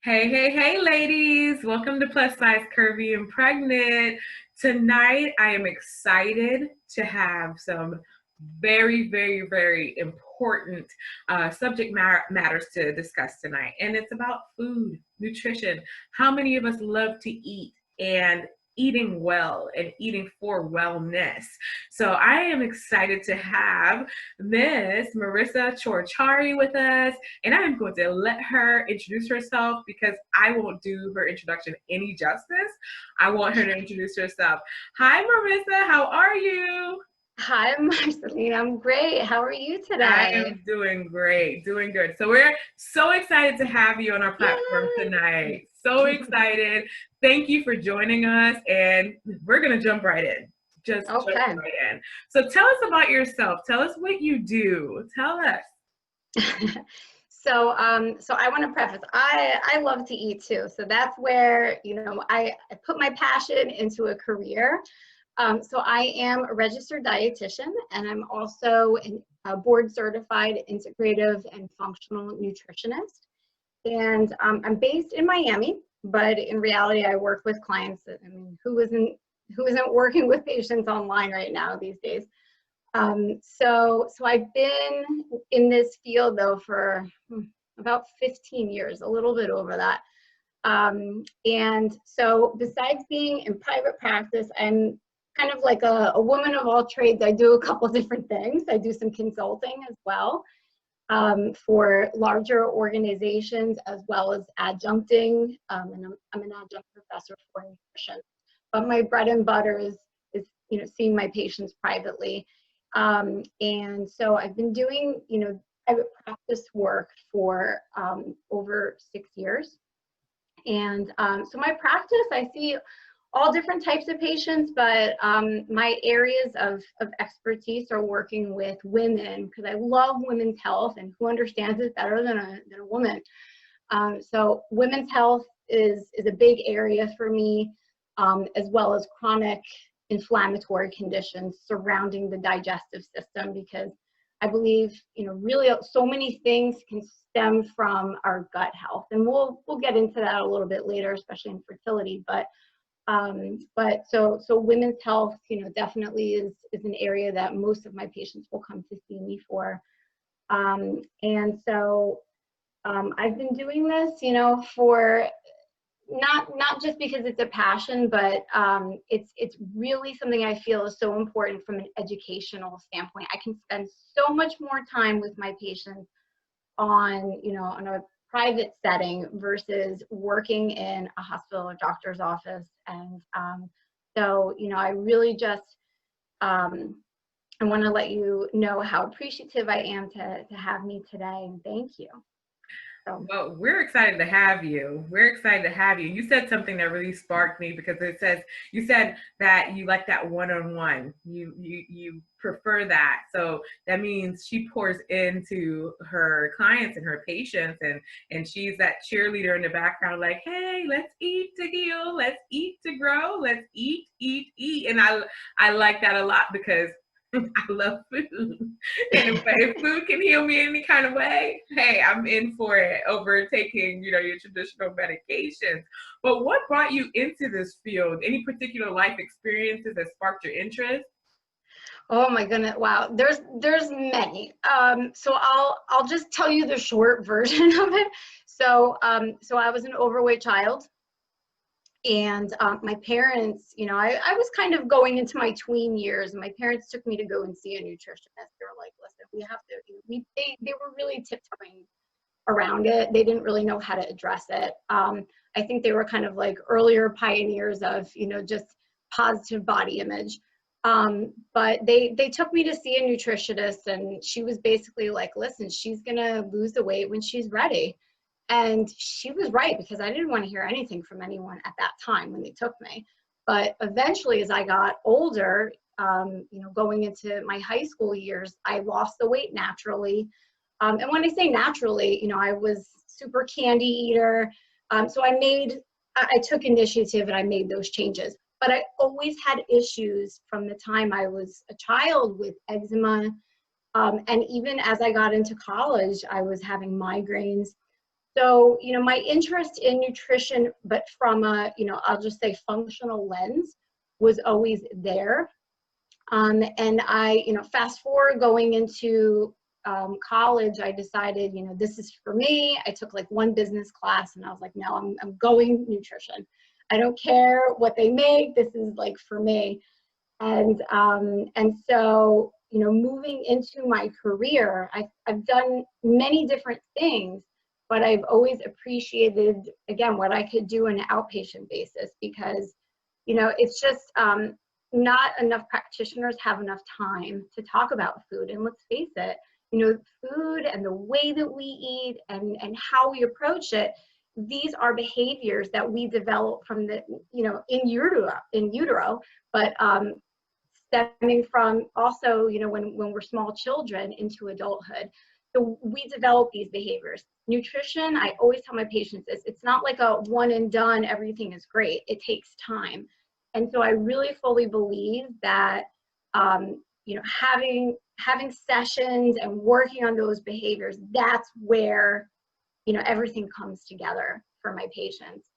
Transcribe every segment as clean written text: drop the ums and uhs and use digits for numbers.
Hey, hey, hey, ladies. Welcome to Plus Size Curvy and Pregnant. Tonight, I am excited to have some very important subject matters to discuss tonight. And it's about food, nutrition. How many of us love to eat and eating well and eating for wellness? So I am excited to have Miss Marissa Chorchari with us, and I am going to let her introduce herself because I won't do her introduction any justice. I want her to introduce herself. Hi, Marissa. How are you? Hi, Marceline. I'm great. How are you I today? am doing great, doing good. So we're so excited to have you on our platform Yay! tonight. So excited. Thank you for joining us, and we're going to jump right in. Just jump Okay. right in. So tell us about yourself. Tell us what you do. Tell us. So I want to preface, I love to eat too. So that's where, I put my passion into a career. So I am a registered dietitian, and I'm also a board certified integrative and functional nutritionist. And I'm based in Miami, but in reality, I work with clients. I mean, who isn't working with patients online right now these days? So I've been in this field though for about 15 years, a little bit over that. And so besides being in private practice, I'm kind of like a woman of all trades. I do a couple different things. I do some consulting as well, for larger organizations, as well as adjuncting. And I'm an adjunct professor for nutrition. But my bread and butter is seeing my patients privately. And so I've been doing private practice work for over 6 years. And so my practice, I see all different types of patients, but my areas of expertise are working with women, because I love women's health, and who understands it better than a woman? So women's health is a big area for me, as well as chronic inflammatory conditions surrounding the digestive system, because I believe, really so many things can stem from our gut health. And we'll get into that a little bit later, especially in fertility. But so women's health, definitely is an area that most of my patients will come to see me for. And so I've been doing this, for not just because it's a passion, but it's really something I feel is so important from an educational standpoint. I can spend so much more time with my patients on a private setting versus working in a hospital or doctor's office. And so, I really just, I want to let you know how appreciative I am to have me today, and thank you. So. Well, we're excited to have you. We're excited to have you. You said something that really sparked me because you said that you like that one-on-one. You prefer that. So that means she pours into her clients and her patients, and she's that cheerleader in the background, like, hey, let's eat to heal, let's eat to grow, let's eat. And I like that a lot because I love food. And if food can heal me any kind of way, hey, I'm in for it over taking, your traditional medications. But what brought you into this field? Any particular life experiences that sparked your interest? Oh my goodness! Wow, there's many. So I'll just tell you the short version of it. So I was an overweight child, and my parents, I was kind of going into my tween years, and my parents took me to go and see a nutritionist. They were like, "Listen, we have to." They were really tiptoeing around it. They didn't really know how to address it. I think they were kind of like earlier pioneers of just positive body image. But they took me to see a nutritionist, and she was basically like, listen, she's gonna lose the weight when she's ready. And she was right, because I didn't want to hear anything from anyone at that time when they took me. But eventually, as I got older, going into my high school years, I lost the weight naturally. And when I say naturally, I was super candy eater. So I took initiative and I made those changes. But I always had issues from the time I was a child with eczema. And even as I got into college, I was having migraines. So, you know, my interest in nutrition, but from a, you know, I'll just say functional lens, was always there. And I, you know, fast forward going into college, I decided, you know, this is for me. I took like one business class and I was like, no, I'm going nutrition. I don't care what they make. This is like for me. And so, you know, moving into my career, I've done many different things, but I've always appreciated, again, what I could do on an outpatient basis, because, you know, it's just not enough practitioners have enough time to talk about food. And let's face it, you know, food and the way that we eat and how we approach it, these are behaviors that we develop from the, you know, in utero, but stemming from also, you know, when we're small children into adulthood. So we develop these behaviors. Nutrition, I always tell my patients this, it's not like a one and done, everything is great. It takes time. And so I really fully believe that, you know, having sessions and working on those behaviors, that's where, you know, everything comes together for my patients.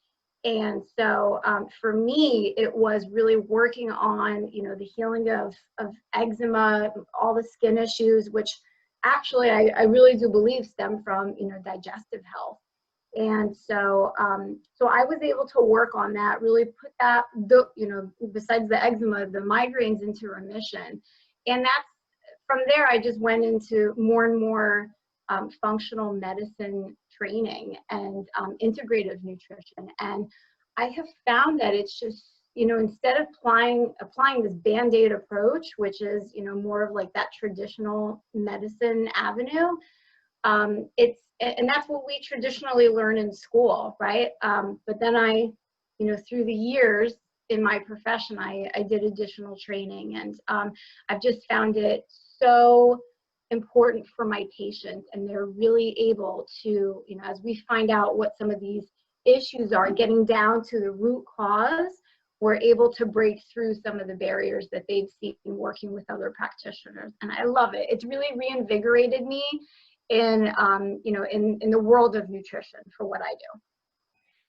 And so for me, it was really working on, you know, the healing of eczema, all the skin issues, which actually I really do believe stem from, you know, digestive health. And so, so I was able to work on that, really put that, you know, besides the eczema, the migraines into remission. And that's, from there, I just went into more and more functional medicine training and integrative nutrition. And I have found that it's just, you know, instead of applying this Band-Aid approach, which is, you know, more of like that traditional medicine avenue, and that's what we traditionally learn in school, right? But then you know, through the years in my profession, I did additional training, and I've just found it so important for my patients, and they're really able to, you know, as we find out what some of these issues are, getting down to the root cause, we're able to break through some of the barriers that they've seen working with other practitioners. And I love it. It's really reinvigorated me in, you know, in the world of nutrition for what I do.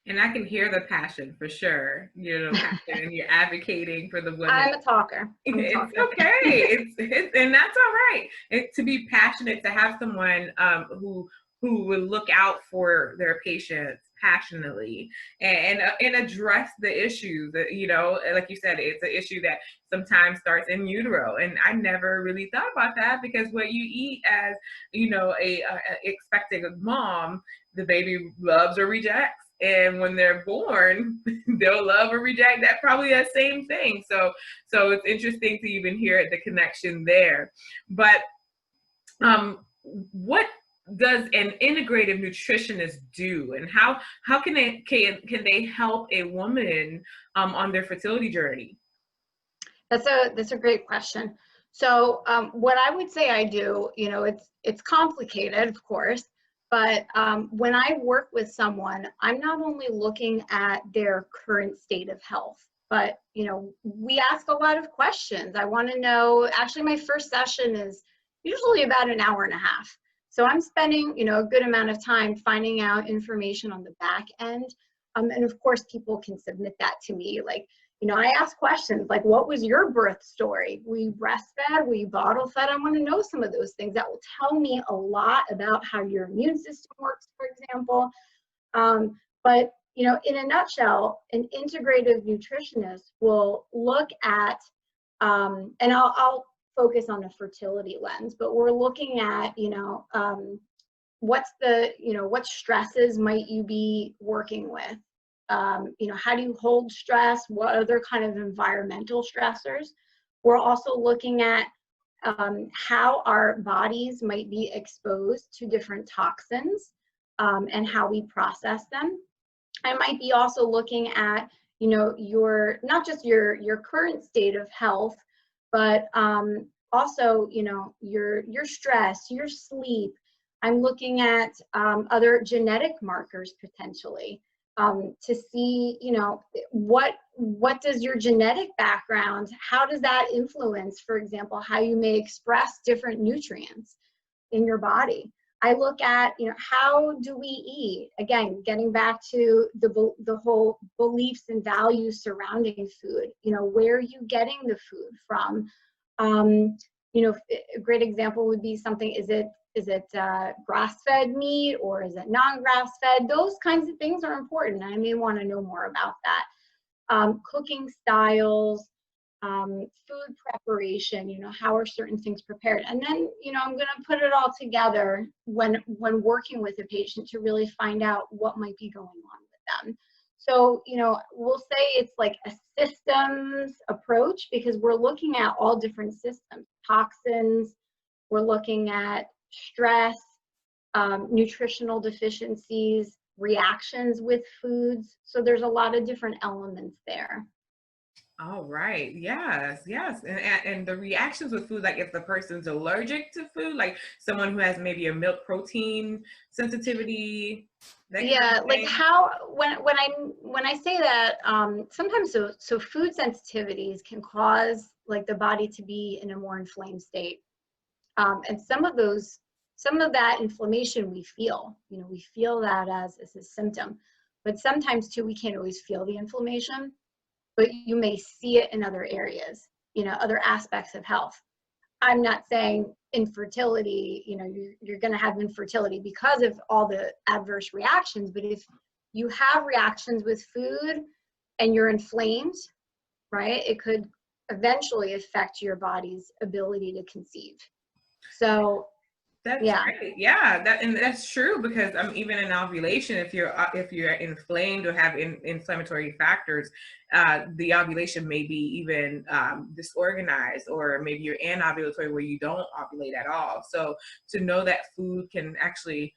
And I can hear the passion for sure. You know, passion, and you're advocating for the women. I'm a talker. It's okay. It's and that's all right. To be passionate, to have someone who will look out for their patients passionately and address the issues. You know, like you said, it's an issue that sometimes starts in utero, and I never really thought about that, because what you eat as, you know, a expecting mom, the baby loves or rejects. And when they're born, they'll love or reject that same thing. So it's interesting to even hear the connection there. But what does an integrative nutritionist do, and how can they help a woman on their fertility journey? That's a great question. So what I would say I do, you know, it's complicated, of course. But when I work with someone, I'm not only looking at their current state of health, but, you know, we ask a lot of questions. I want to know, actually, my first session is usually about an hour and a half. So I'm spending, you know, a good amount of time finding out information on the back end. And of course, people can submit that to me. Like, you know, I ask questions like, what was your birth story? Were you breastfed? Were you bottle fed? I want to know some of those things. That will tell me a lot about how your immune system works, for example. But, you know, in a nutshell, an integrative nutritionist will look at, and I'll focus on a fertility lens, but we're looking at, you know, what stresses might you be working with? You know, how do you hold stress? What other kind of environmental stressors? We're also looking at how our bodies might be exposed to different toxins and how we process them. I might be also looking at, you know, not just your current state of health, but also, you know, your stress, your sleep. I'm looking at other genetic markers potentially. To see, you know, what does your genetic background, how does that influence, for example, how you may express different nutrients in your body? I look at, you know, how do we eat? Again, getting back to the whole beliefs and values surrounding food. You know, where are you getting the food from? You know, a great example would be something, is it grass-fed meat, or is it non-grass-fed? Those kinds of things are important. I may want to know more about that. Cooking styles, food preparation, you know, how are certain things prepared? And then, you know, I'm going to put it all together when working with a patient to really find out what might be going on with them. So, you know, we'll say it's like a systems approach, because we're looking at all different systems, toxins, we're looking at stress, nutritional deficiencies, reactions with foods. So there's a lot of different elements there. All right. Yes. Yes. And the reactions with food, like if the person's allergic to food, like someone who has maybe a milk protein sensitivity. That kind Yeah, of like thing. how when I say that, sometimes so food sensitivities can cause like the body to be in a more inflamed state, and some of that inflammation we feel, you know, we feel that as a symptom, but sometimes too we can't always feel the inflammation, but you may see it in other areas, you know, other aspects of health. I'm not saying infertility, you know, you're going to have infertility because of all the adverse reactions, but if you have reactions with food and you're inflamed, right, it could eventually affect your body's ability to conceive. So, That's yeah. great. Yeah, that's true, because even in ovulation, if you're inflamed or have inflammatory factors, the ovulation may be even disorganized, or maybe you're anovulatory where you don't ovulate at all. So to know that food can actually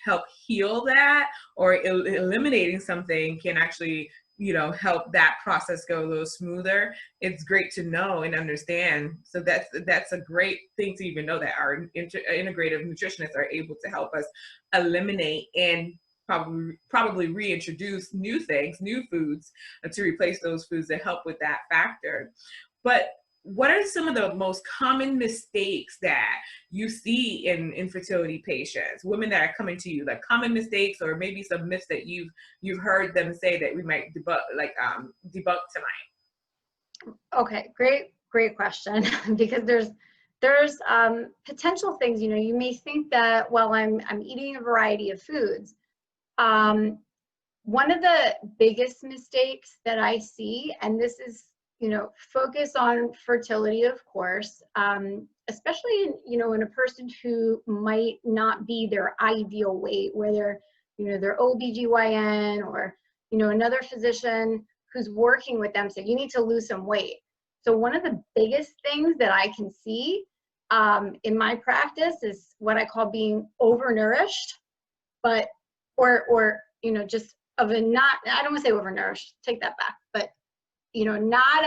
help heal that, or eliminating something can actually, you know, help that process go a little smoother. It's great to know and understand. So that's a great thing to even know, that our integrative nutritionists are able to help us eliminate and probably reintroduce new things, new foods, to replace those foods that help with that factor. But what are some of the most common mistakes that you see in infertility patients, women that are coming to you, like common mistakes, or maybe some myths that you've heard them say that we might debunk tonight? Okay, great question. Because there's potential things, you know, you may think that, well, I'm eating a variety of foods. One of the biggest mistakes that I see, and this is, you know, focus on fertility, of course, especially in, you know, in a person who might not be their ideal weight, where they're, you know, their OBGYN or, you know, another physician who's working with them say, you need to lose some weight. So one of the biggest things that I can see in my practice is what I call being overnourished, but, or, you know, just of a not, I don't want to say overnourished, take that back, but, you know, not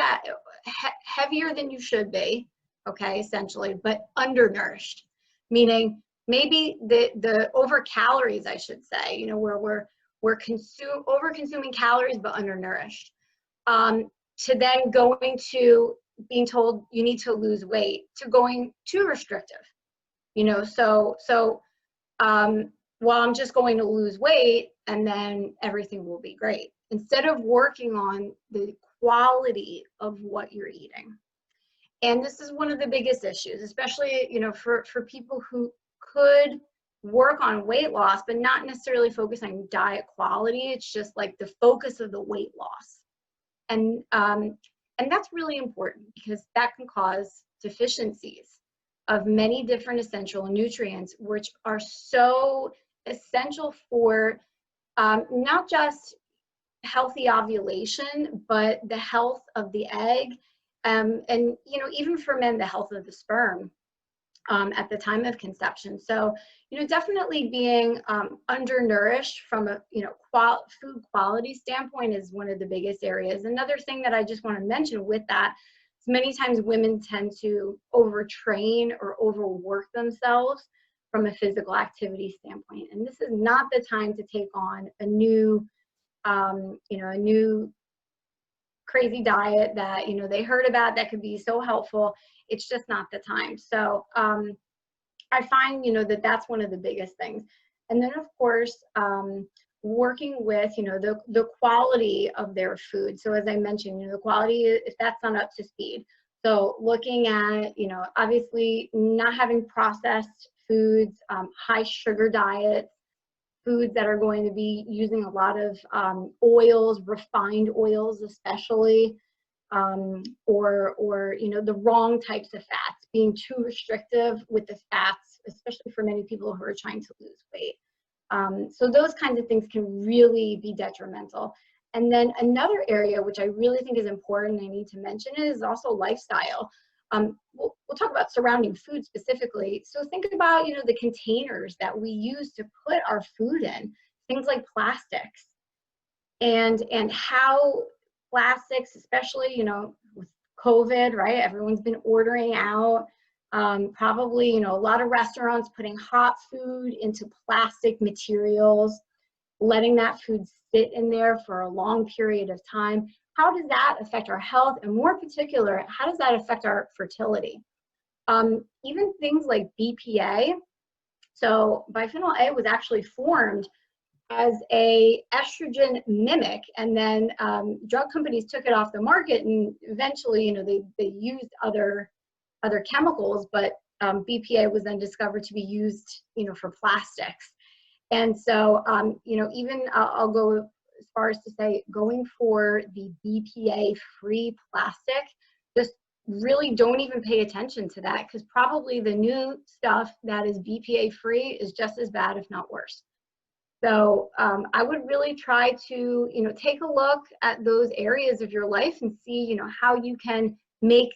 heavier than you should be, okay, essentially, but undernourished, meaning maybe the over calories, I should say, you know, where we're over consuming calories but undernourished, to then going to being told you need to lose weight, to going too restrictive, you know, so well, I'm just going to lose weight and then everything will be great, instead of working on the quality of what you're eating. And this is one of the biggest issues, especially, you know, for people who could work on weight loss, but not necessarily focus on diet quality. It's just like the focus of the weight loss. And that's really important, because that can cause deficiencies of many different essential nutrients, which are so essential for not just healthy ovulation, but the health of the egg, and, you know, even for men, the health of the sperm at the time of conception. So, you know, definitely being undernourished from a, you know, food quality standpoint is one of the biggest areas. Another thing that I just want to mention with that is many times women tend to overtrain or overwork themselves from a physical activity standpoint. And this is not the time to take on a new, you know, a new crazy diet that, you know, they heard about that could be so helpful. It's just not the time. So I find, you know, that that's one of the biggest things. And then of course, working with, you know, the quality of their food. So as I mentioned, you know, the quality, if that's not up to speed. So looking at, you know, obviously not having processed foods, high sugar diets, foods that are going to be using a lot of oils, refined oils especially, or you know, the wrong types of fats, being too restrictive with the fats, especially for many people who are trying to lose weight. So those kinds of things can really be detrimental. And then another area which I really think is important, I need to mention, is also lifestyle. We'll talk about surrounding food specifically. So think about, you know, the containers that we use to put our food in, things like plastics, and how plastics, especially, you know, with COVID, right? Everyone's been ordering out. Probably, you know, a lot of restaurants putting hot food into plastic materials, letting that food sit in there for a long period of time. How does that affect our health? And more particular, how does that affect our fertility? Even things like BPA. So bisphenol A was actually formed as a estrogen mimic, and then drug companies took it off the market, and eventually, you know, they used other chemicals, but BPA was then discovered to be used, you know, for plastics. And so, you know, even I'll go as far as to say, going for the BPA-free plastic, just really don't even pay attention to that, because probably the new stuff that is BPA-free is just as bad, if not worse. So I would really try to, you know, take a look at those areas of your life and see, you know, how you can make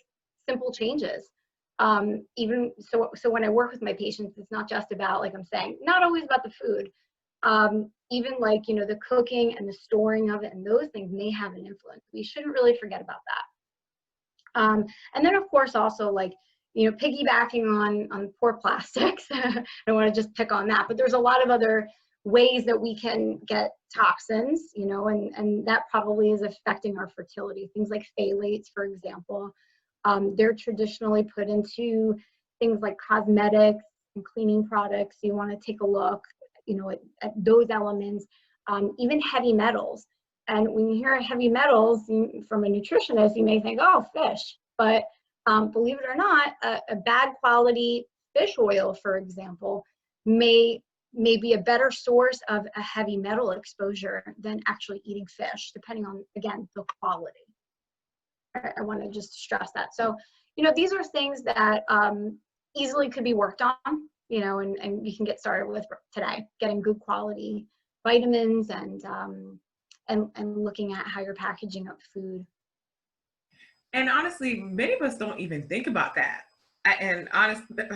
simple changes. Even so when I work with my patients, it's not just about, like I'm saying, not always about the food. Even like, you know, the cooking and the storing of it, and those things may have an influence. We shouldn't really forget about that. And then of course also, like, you know, piggybacking on poor plastics. I don't want to just pick on that, but there's a lot of other ways that we can get toxins, you know, and that probably is affecting our fertility. Things like phthalates, for example. They're traditionally put into things like cosmetics and cleaning products. You want to take a look, you know, at those elements, even heavy metals. And when you hear heavy metals from a nutritionist, you may think, oh, fish. But believe it or not, a bad quality fish oil, for example, may be a better source of a heavy metal exposure than actually eating fish, depending on, again, the quality. I want to just stress that. So, you know, these are things that easily could be worked on, you know, and you can get started with today, getting good quality vitamins and looking at how you're packaging up food. And honestly, many of us don't even think about that. And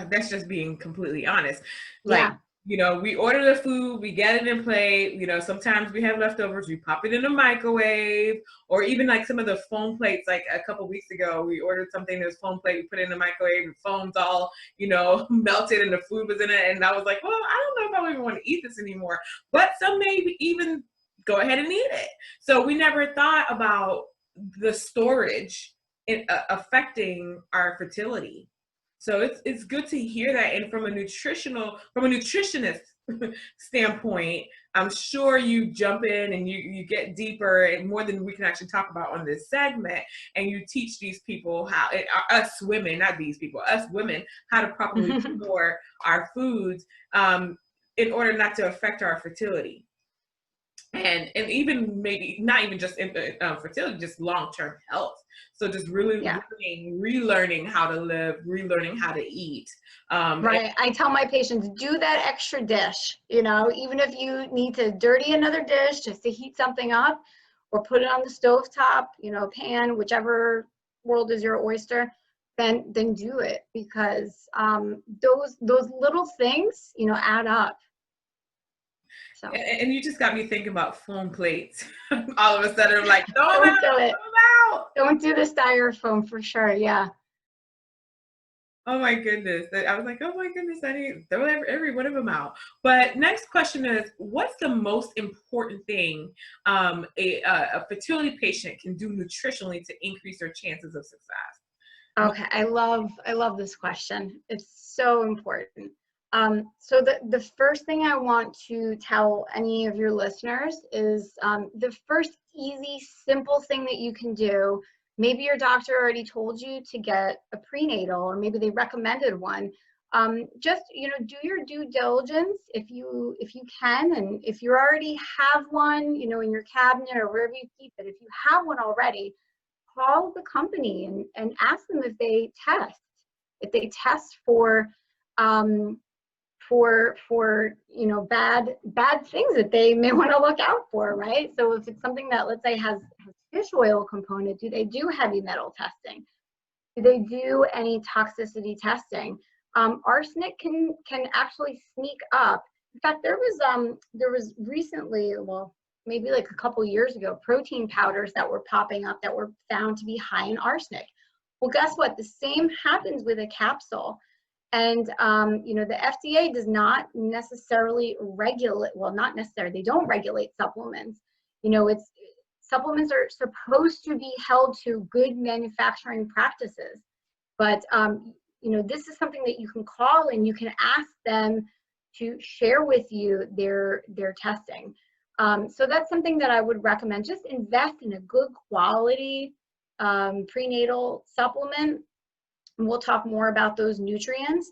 that's just being completely honest. Like, Yeah. you know, we order the food, we get it in plate, you know, sometimes we have leftovers, we pop it in the microwave, or even like some of the foam plates. Like a couple of weeks ago, we ordered something that was foam plate, we put it in the microwave, and foam's all, you know, melted, and the food was in it. And I was like, well, I don't know if I even want to eat this anymore. But some may even go ahead and eat it. So we never thought about the storage affecting our fertility. So it's good to hear that. And from a nutritionist standpoint, I'm sure you jump in and you get deeper and more than we can actually talk about on this segment. And you teach these people how, us women, not these people, us women, how to properly store our foods in order not to affect our fertility. And even maybe not even just fertility, just long-term health. So just really relearning how to live, relearning how to eat. Right. I tell my patients, do that extra dish, you know, even if you need to dirty another dish just to heat something up, or put it on the stovetop, you know, pan, whichever world is your oyster, then do it, because those little things, you know, add up. So. And you just got me thinking about foam plates. All of a sudden, I'm like, don't do it. Throw them out. Don't do the styrofoam for sure. Yeah. Oh my goodness. I was like, oh my goodness, I need to throw every one of them out. But next question is, what's the most important thing a fertility patient can do nutritionally to increase their chances of success? Okay, I love this question. It's so important. So the first thing I want to tell any of your listeners is the first easy, simple thing that you can do. Maybe your doctor already told you to get a prenatal, or maybe they recommended one. Just, do your due diligence if you can, and if you already have one, in your cabinet or wherever you keep it. If you have one already, call the company and ask them if they test for bad things that they may want to look out for, right? So if it's something that, let's say, has fish oil component, do they do heavy metal testing? Do they do any toxicity testing? Arsenic can actually sneak up. In fact, there was recently, well, maybe like a couple years ago, protein powders that were popping up that were found to be high in arsenic. Well, guess what? The same happens with a capsule. And, the FDA does not necessarily regulate, well, not necessarily, they don't regulate supplements. Supplements are supposed to be held to good manufacturing practices. But, this is something that you can call and you can ask them to share with you their testing. So that's something that I would recommend. Just invest in a good quality prenatal supplement. And we'll talk more about those nutrients,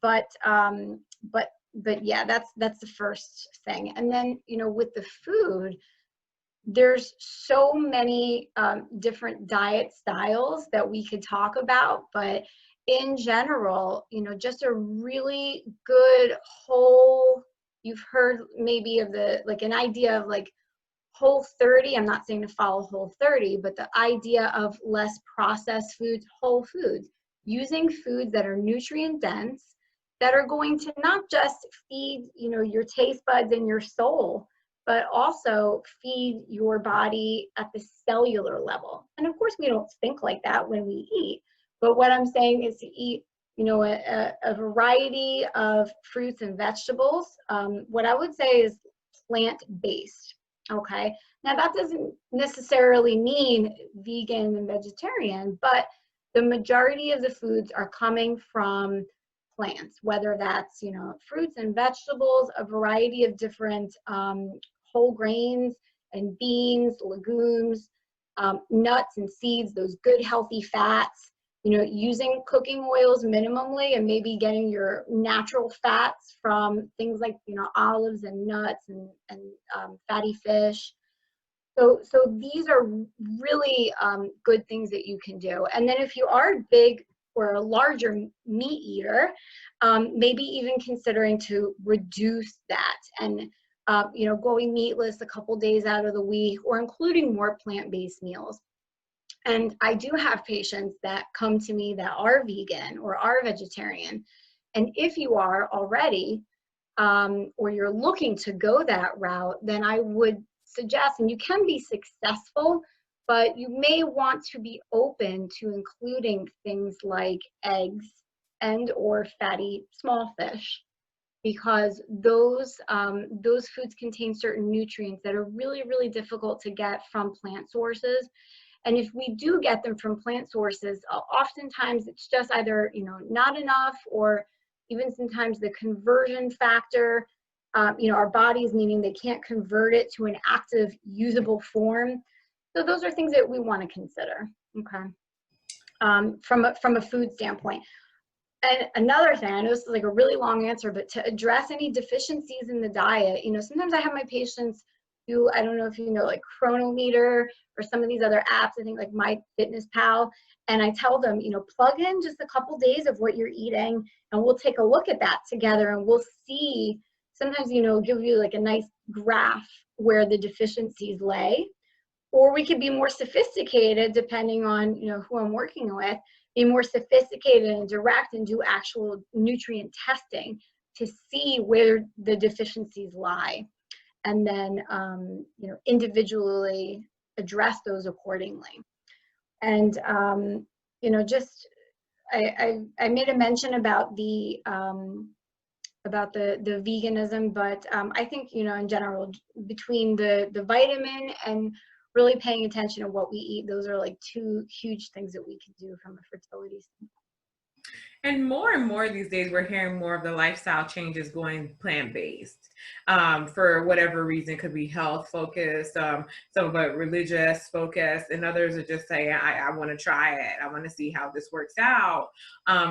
but yeah, that's the first thing. And then, with the food, there's so many different diet styles that we could talk about, but in general, just a really good whole, you've heard maybe of an idea of like Whole30. I'm not saying to follow Whole30, but the idea of less processed foods, whole foods, using foods that are nutrient dense, that are going to not just feed, your taste buds and your soul, but also feed your body at the cellular level. And of course, we don't think like that when we eat, but what I'm saying is to eat, a variety of fruits and vegetables. What I would say is plant-based. Okay, now that doesn't necessarily mean vegan and vegetarian, but the majority of the foods are coming from plants, whether that's, fruits and vegetables, a variety of different whole grains and beans, legumes, nuts and seeds, those good healthy fats, using cooking oils minimally, and maybe getting your natural fats from things like, olives and nuts and fatty fish. So these are really good things that you can do. And then if you are big or a larger meat eater, maybe even considering to reduce that and, going meatless a couple days out of the week, or including more plant-based meals. And I do have patients that come to me that are vegan or are vegetarian. And if you are already, or you're looking to go that route, then I would suggest, and you can be successful, but you may want to be open to including things like eggs and or fatty small fish, because those foods contain certain nutrients that are really, really difficult to get from plant sources. And if we do get them from plant sources, oftentimes it's just either, not enough, or even sometimes the conversion factor, our bodies, meaning they can't convert it to an active, usable form. So those are things that we want to consider, okay, from a food standpoint. And another thing, I know this is like a really long answer, but to address any deficiencies in the diet, sometimes I have my patients do, I don't know if like Chronometer or some of these other apps, I think like MyFitnessPal, and I tell them, plug in just a couple days of what you're eating, and we'll take a look at that together, and we'll see, sometimes, give you like a nice graph where the deficiencies lay. Or we could be more sophisticated, depending on, who I'm working with, be more sophisticated and direct and do actual nutrient testing to see where the deficiencies lie. And then, individually address those accordingly. And, just, I made a mention about the veganism, but I think, in general, between the vitamin and really paying attention to what we eat, those are like two huge things that we can do from a fertility standpoint. And more these days, we're hearing more of the lifestyle changes going plant-based for whatever reason. Could be health focused, some of it religious focused, and others are just saying, I want to try it. I want to see how this works out.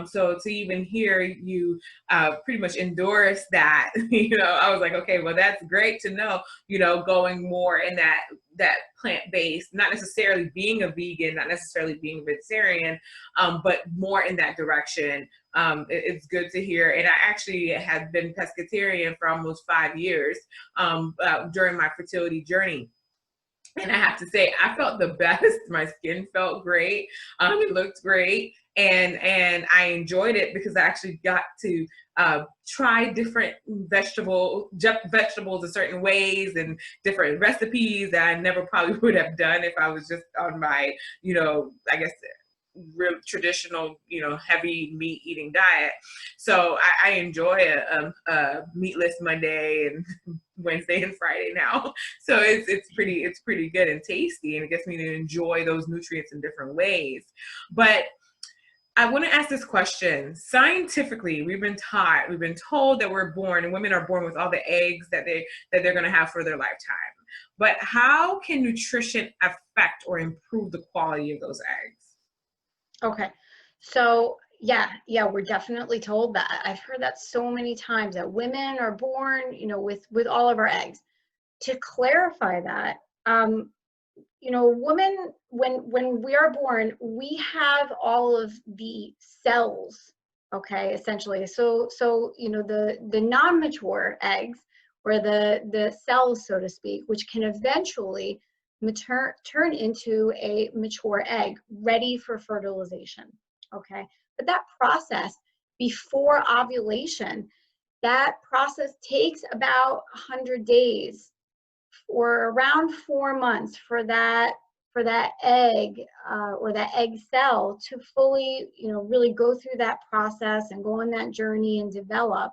So to even hear you pretty much endorse that, I was like, okay, well, that's great to know, going more in that plant-based, not necessarily being a vegan, not necessarily being a vegetarian, but more in that direction. It's good to hear. And I actually have been pescatarian for almost 5 years during my fertility journey. And I have to say, I felt the best. My skin felt great. It looked great, and I enjoyed it because I actually got to try different vegetables in certain ways and different recipes that I never probably would have done if I was just on my, I guess, real traditional, heavy meat eating diet. So I enjoy a meatless Monday and Wednesday and Friday now. So it's pretty good and tasty, and it gets me to enjoy those nutrients in different ways. But I want to ask this question. Scientifically, we've been told that we're born, and women are born with all the eggs that they're going to have for their lifetime. But how can nutrition affect or improve the quality of those eggs? Okay. So yeah, we're definitely told that. I've heard that so many times that women are born, with all of our eggs. To clarify that, women, when we are born, we have all of the cells, okay, essentially. So the non-mature eggs, or the cells, so to speak, which can eventually turn into a mature egg ready for fertilization, okay? But that process before ovulation, that process takes about 100 days or around 4 months for that egg or that egg cell to fully, really go through that process and go on that journey and develop.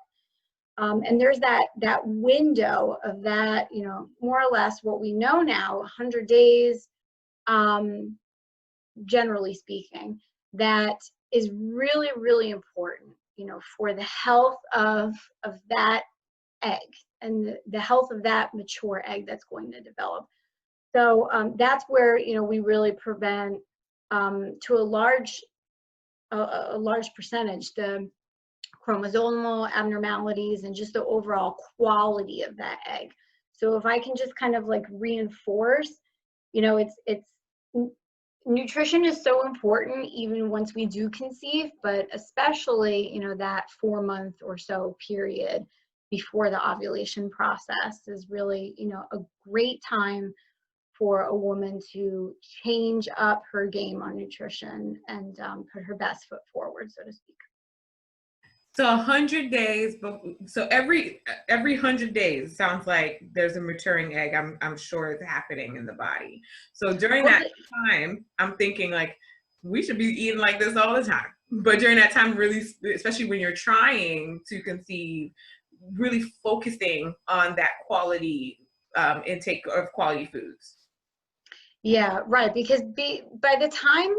And there's that window of that, more or less what we know now, 100 days, generally speaking, that is really, really important, for the health of that egg and the health of that mature egg that's going to develop. So that's where, we really prevent, to a large percentage, the chromosomal abnormalities and just the overall quality of that egg. So if I can just kind of like reinforce, it's nutrition is so important even once we do conceive, but especially, that 4 month or so period before the ovulation process is really, a great time for a woman to change up her game on nutrition and put her best foot forward, so to speak. So 100 days, so every 100 days sounds like there's a maturing egg. I'm sure it's happening in the body. So during that time, I'm thinking like we should be eating like this all the time. But during that time, really, especially when you're trying to conceive, really focusing on that quality intake of quality foods. Yeah, right. Because by the time,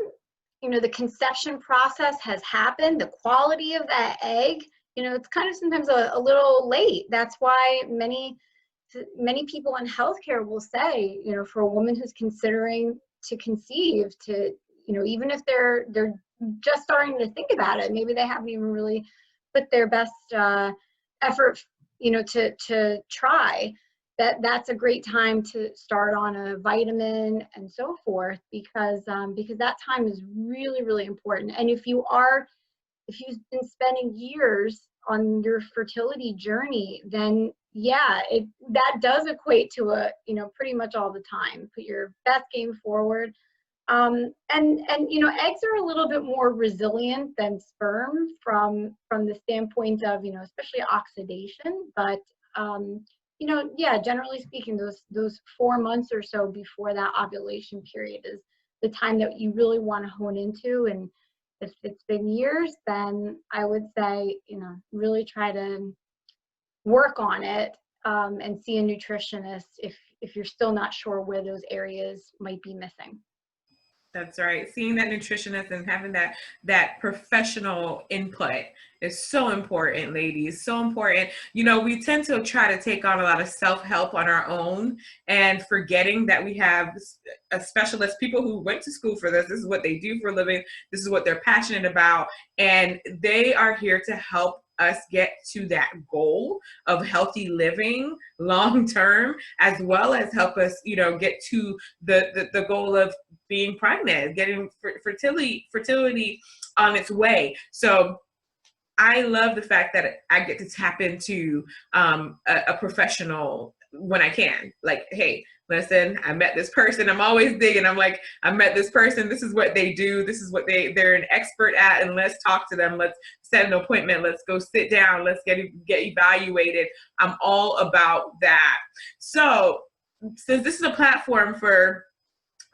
the conception process has happened, the quality of that egg, it's kind of sometimes a little late. That's why many people in healthcare will say, for a woman who's considering to conceive, to, even if they're just starting to think about it, maybe they haven't even really put their best effort, to try. That's a great time to start on a vitamin and so forth, because that time is really, really important. And if you've been spending years on your fertility journey, then yeah, that does equate to pretty much all the time. Put your best game forward. And eggs are a little bit more resilient than sperm from the standpoint of, especially oxidation, but yeah, generally speaking, those 4 months or so before that ovulation period is the time that you really want to hone into. And if it's been years, then I would say, really try to work on it and see a nutritionist if you're still not sure where those areas might be missing. That's right. Seeing that nutritionist and having that professional input is so important, ladies. So important. You know, we tend to try to take on a lot of self-help on our own and forgetting that we have a specialist, people who went to school for this. This is what they do for a living. This is what they're passionate about. And they are here to help us get to that goal of healthy living long term, as well as help us, you know, get to the goal of being pregnant, getting fertility on its way. So I love the fact that I get to tap into a professional when I can. Like, hey, listen, I met this person. I'm always digging. I'm like, I met this person. This is what they do. This is what they're an expert at. And let's talk to them. Let's set an appointment. Let's go sit down. Let's get evaluated. I'm all about that. So since this is a platform for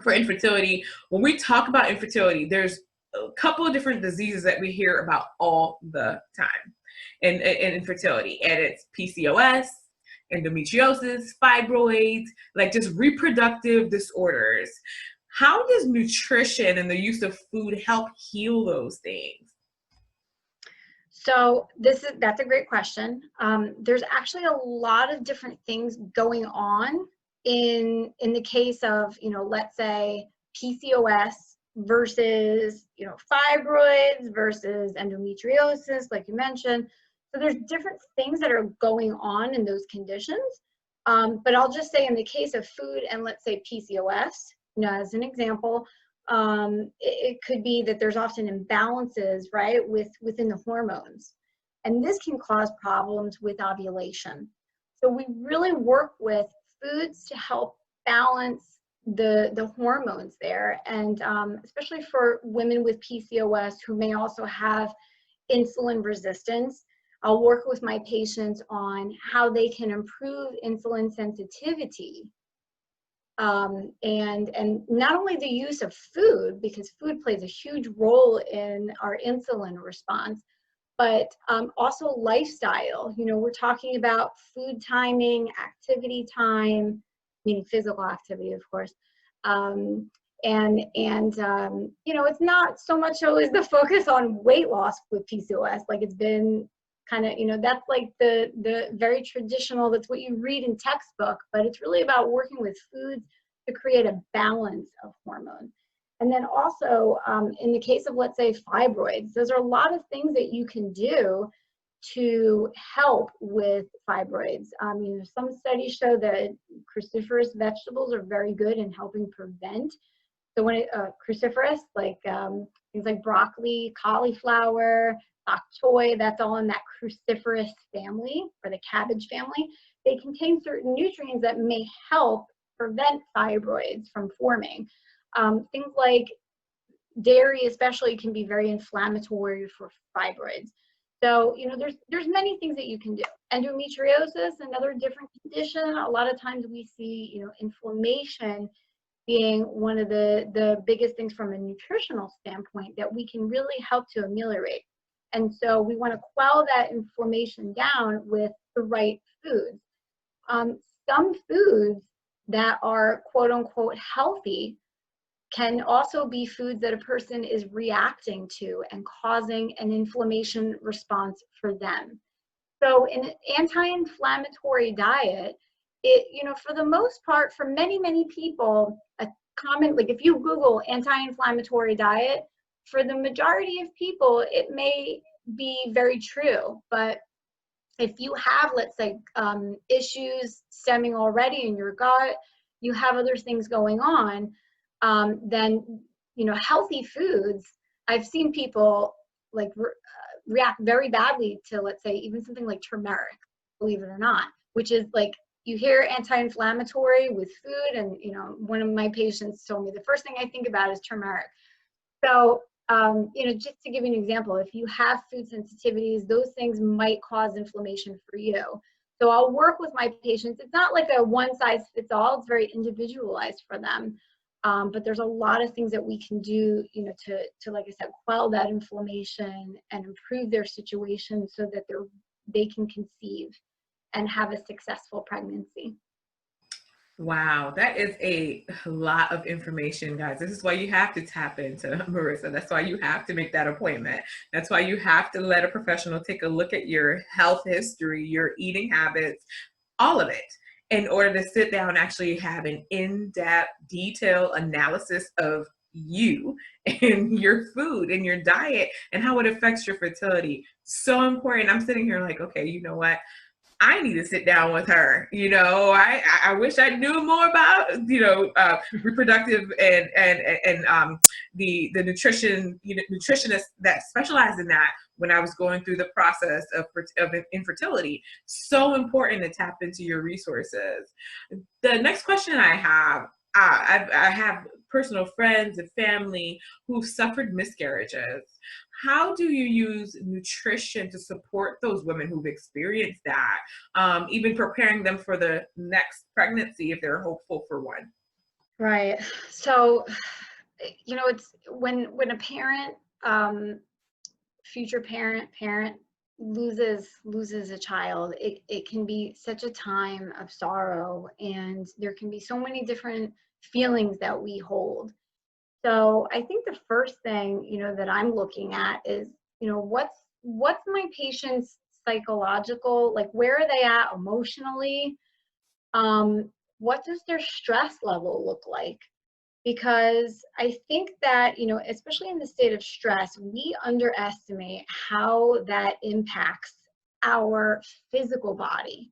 infertility, when we talk about infertility, there's a couple of different diseases that we hear about all the time in infertility, and it's PCOS, endometriosis, fibroids, like just reproductive disorders. How does nutrition and the use of food help heal those things? So that's a great question. There's actually a lot of different things going on in the case of, you know, let's say PCOS versus, you know, fibroids versus endometriosis, like you mentioned. So there's different things that are going on in those conditions. But I'll just say in the case of food and let's say PCOS, you know, as an example, it could be that there's often imbalances, right, within the hormones. And this can cause problems with ovulation. So we really work with foods to help balance the hormones there. And especially for women with PCOS who may also have insulin resistance, I'll work with my patients on how they can improve insulin sensitivity. And not only the use of food, because food plays a huge role in our insulin response, but also lifestyle. You know, we're talking about food timing, activity time, meaning physical activity, of course. You know, it's not so much always the focus on weight loss with PCOS, like it's been kind of, you know, that's like the very traditional, that's what you read in textbook, but it's really about working with foods to create a balance of hormones. And then also in the case of, let's say, fibroids, those are a lot of things that you can do to help with fibroids. You know, some studies show that cruciferous vegetables are very good in helping prevent. So when cruciferous, like things like broccoli, cauliflower, bok choy, that's all in that cruciferous family, or the cabbage family. They contain certain nutrients that may help prevent fibroids from forming. Things like dairy especially can be very inflammatory for fibroids. So, you know, there's many things that you can do. Endometriosis, another different condition. A lot of times we see, you know, inflammation being one of the biggest things from a nutritional standpoint that we can really help to ameliorate. And so we want to quell that inflammation down with the right foods. Some foods that are quote unquote healthy can also be foods that a person is reacting to and causing an inflammation response for them. So in an anti-inflammatory diet, it, you know, for the most part, for many people, a common, like if you Google anti-inflammatory diet, for the majority of people, it may be very true. But if you have, let's say, issues stemming already in your gut, you have other things going on, then, you know, healthy foods, I've seen people like react very badly to, let's say, even something like turmeric, believe it or not, which is like, you hear anti-inflammatory with food, and, you know, one of my patients told me the first thing I think about is turmeric. So, you know, just to give you an example, if you have food sensitivities, those things might cause inflammation for you. So I'll work with my patients. It's not like a one size fits all, it's very individualized for them. But there's a lot of things that we can do, you know, to like I said, quell that inflammation and improve their situation so that they can conceive and have a successful pregnancy. Wow, that is a lot of information, guys. This is why you have to tap into Marissa. That's why you have to make that appointment. That's why you have to let a professional take a look at your health history, your eating habits, all of it, in order to sit down and actually have an in-depth, detailed analysis of you and your food and your diet and how it affects your fertility. So important. I'm sitting here like, okay, you know what? I need to sit down with her. I wish I knew more about reproductive and the nutritionists that specialize in that when I was going through the process of infertility. So important to tap into your resources. The next question I have, I have personal friends and family who've suffered miscarriages. How do you use nutrition to support those women who've experienced that, even preparing them for the next pregnancy if they're hopeful for one? Right. So, it's when a parent, future parent loses a child, it can be such a time of sorrow, and there can be so many different feelings that we hold. So I think the first thing, that I'm looking at is, what's my patient's psychological, like, where are they at emotionally? What does their stress level look like? Because I think that, especially in the state of stress, we underestimate how that impacts our physical body.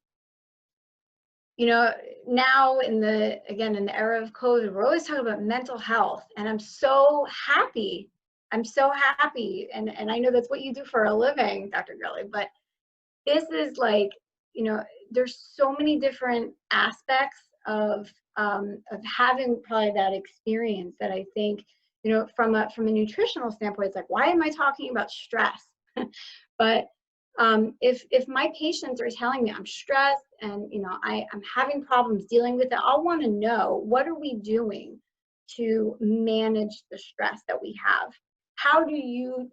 Now in the era of COVID, we're always talking about mental health, and I'm so happy. And I know that's what you do for a living, Dr. Gurley, but this is like, there's so many different aspects of having probably that experience that I think, from a nutritional standpoint, it's like, why am I talking about stress? But if my patients are telling me I'm stressed and I'm having problems dealing with it, I'll want to know, what are we doing to manage the stress that we have? How do you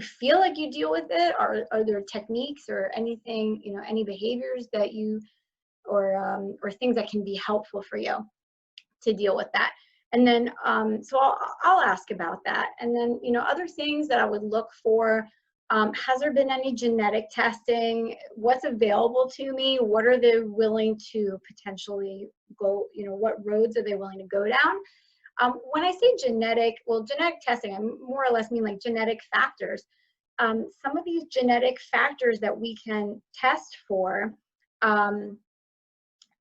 feel like you deal with it? Are there techniques or anything, any behaviors that you or things that can be helpful for you to deal with that? And then so I'll ask about that. And then other things that I would look for. Has there been any genetic testing? What's available to me? What are they willing to potentially go, what roads are they willing to go down? When I say genetic testing, I more or less mean like genetic factors. Some of these genetic factors that we can test for,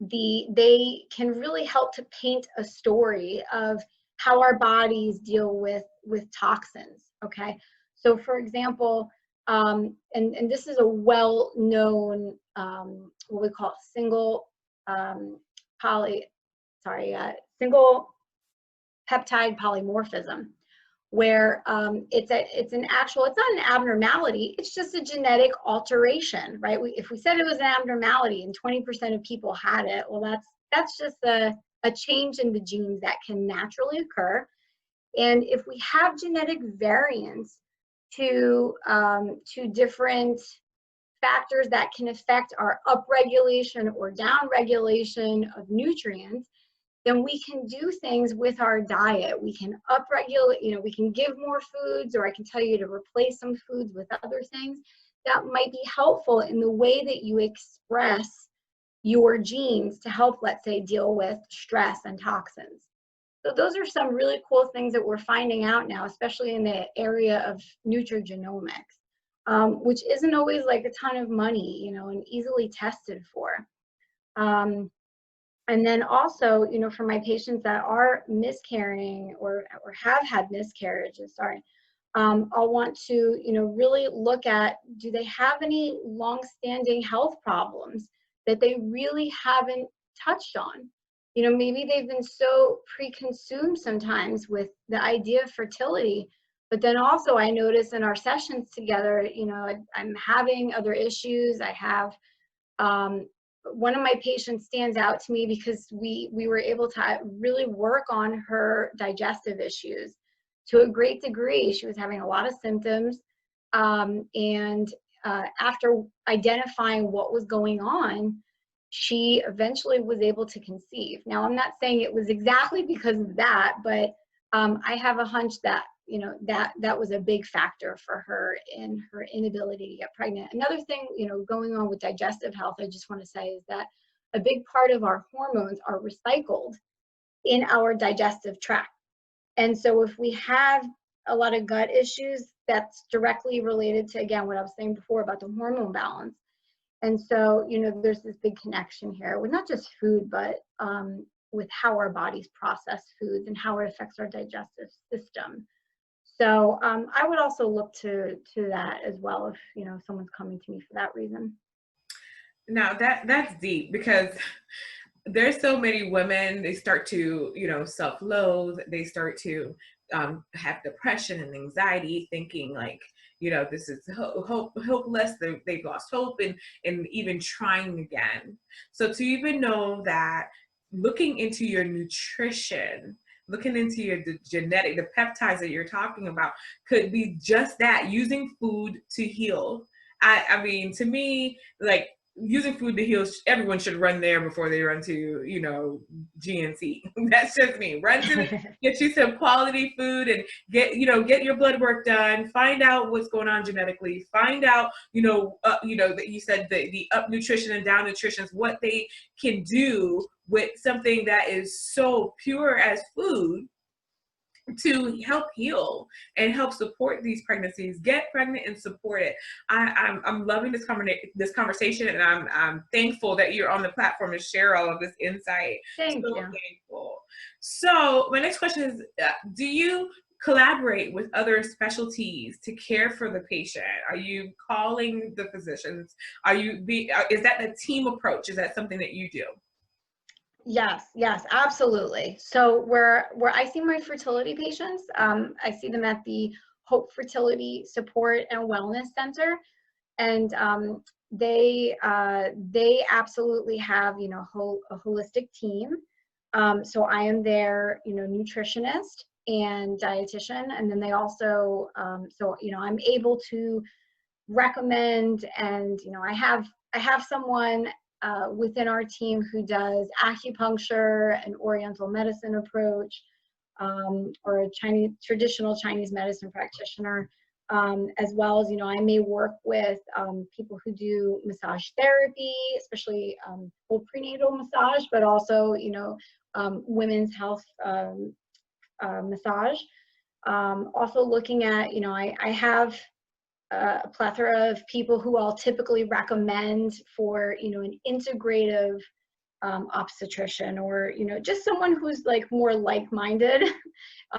they can really help to paint a story of how our bodies deal with toxins. Okay, so for example, and this is a well-known, what we call single single peptide polymorphism, where it's not an abnormality, it's just a genetic alteration, right? If we said it was an abnormality and 20% of people had it, well, that's just a change in the genes that can naturally occur. And if we have genetic variants to different factors that can affect our upregulation or downregulation of nutrients, then we can do things with our diet. We can upregulate, we can give more foods, or I can tell you to replace some foods with other things that might be helpful in the way that you express your genes to help, let's say, deal with stress and toxins. So those are some really cool things that we're finding out now, especially in the area of nutrigenomics, which isn't always like a ton of money, and easily tested for. And then also, for my patients that are miscarrying or have had miscarriages, I'll want to, really look at, do they have any long-standing health problems that they really haven't touched on? Maybe they've been so pre-consumed sometimes with the idea of fertility, but then also I notice in our sessions together, I'm having other issues. I have, one of my patients stands out to me because we were able to really work on her digestive issues to a great degree. She was having a lot of symptoms, and after identifying what was going on, she eventually was able to conceive. Now, I'm not saying it was exactly because of that, but I have a hunch that, you know, that was a big factor for her in her inability to get pregnant. Another thing, you know, going on with digestive health, I just want to say is that a big part of our hormones are recycled in our digestive tract. And so if we have a lot of gut issues, that's directly related to, again, what I was saying before about the hormone balance. And so, you know, there's this big connection here with not just food, but with how our bodies process foods and how it affects our digestive system. So I would also look to that as well if, you know, someone's coming to me for that reason. Now that's deep, because there's so many women, they start to, you know, self-loathe, they start to have depression and anxiety, thinking like, you know, this is hopeless, they've lost hope and even trying again. So to even know that looking into your nutrition, looking into your genetic, the peptides that you're talking about could be just that, using food to heal. I mean, to me, like, using food to heal, everyone should run there before they run to, you know, GNC. That's just me. Run to get you some quality food and get your blood work done. Find out what's going on genetically. Find out, that you said the up nutrition and down nutrition, what they can do with something that is so pure as food to help heal and help support these pregnancies. Get pregnant and support it. I'm loving this conversation, and I'm thankful that you're on the platform to share all of this insight. Thank you. Thankful. So my next question is, do you collaborate with other specialties to care for the patient? Are you calling the physicians? Is that the team approach? Is that something that you do? Yes, absolutely. So where I see my fertility patients, I see them at the Hope Fertility Support and Wellness Center, and they absolutely have, you know, a holistic team. So I am their, you know, nutritionist and dietitian, and then they also, so, you know, I'm able to recommend, and, you know, I have someone within our team who does acupuncture and oriental medicine approach, or a traditional Chinese medicine practitioner, as well as, you know, I may work with people who do massage therapy, especially prenatal massage, but also, you know, women's health massage. Also looking at, you know, I have a plethora of people who I'll typically recommend for, you know, an integrative obstetrician, or, you know, just someone who's like more like-minded.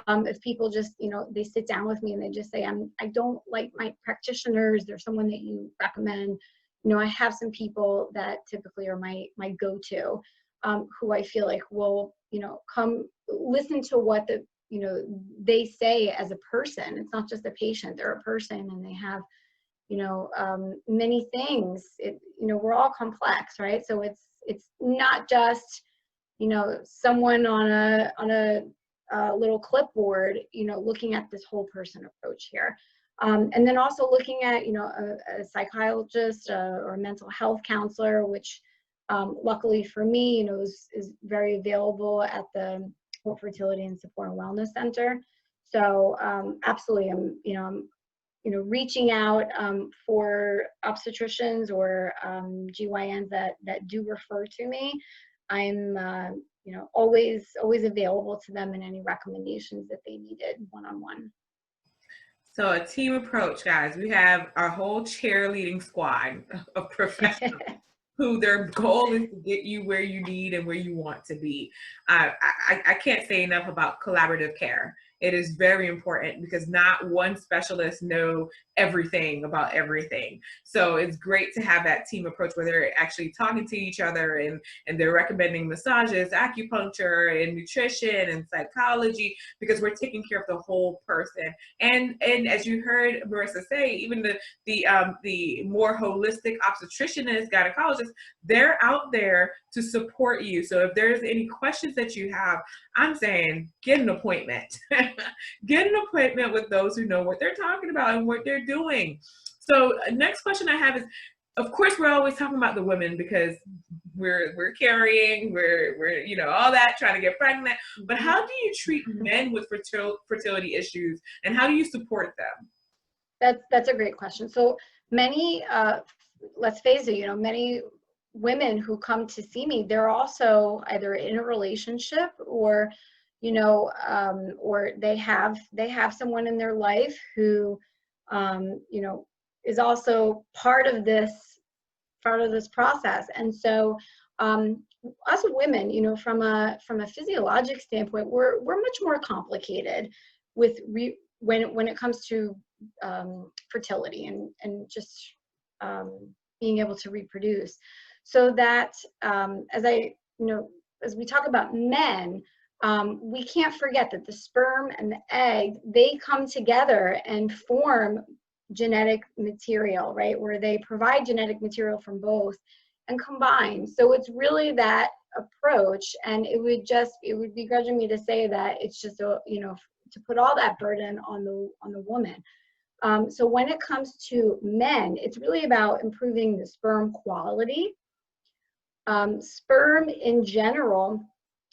If people just, you know, they sit down with me and they just say, I don't like my practitioners, there's someone that you recommend. You know, I have some people that typically are my go-to, who I feel like will, you know, come listen to what you know, they say as a person. It's not just a patient, they're a person, and they have, you know, many things. You know, we're all complex, right? So it's not just, you know, someone on a little clipboard, you know, looking at this whole person approach here. And then also looking at, you know, a psychologist or a mental health counselor, which luckily for me, you know, is very available at the Hope Fertility and Support and Wellness Center. So absolutely, I'm reaching out for obstetricians or GYNs that do refer to me. I'm you know, always available to them in any recommendations that they needed one-on-one. So a team approach, guys. We have our whole cheerleading squad of professionals who their goal is to get you where you need and where you want to be. I can't say enough about collaborative care. It is very important because not one specialist knows everything about everything. So it's great to have that team approach where they're actually talking to each other and they're recommending massages, acupuncture, and nutrition and psychology, because we're taking care of the whole person. And as you heard Marissa say, even the more holistic obstetricianists, gynecologists, they're out there to support you. So if there's any questions that you have, I'm saying get an appointment. Get an appointment with those who know what they're talking about and what they're doing. So next question I have is, of course, we're always talking about the women because we're carrying, we're you know, all that, trying to get pregnant. But how do you treat men with fertility issues, and how do you support them? That's a great question. So many, let's face it, you know, many women who come to see me, they're also either in a relationship or, you know, or they have someone in their life who, you know, is also part of this process. And so, us women, you know, from a physiologic standpoint, we're much more complicated with when it comes to fertility and just being able to reproduce. So that as we talk about men, we can't forget that the sperm and the egg, they come together and form genetic material, right? Where they provide genetic material from both and combine. So it's really that approach, and it would begrudge me to say that it's just to put all that burden on the woman. So when it comes to men, it's really about improving the sperm quality. Sperm in general,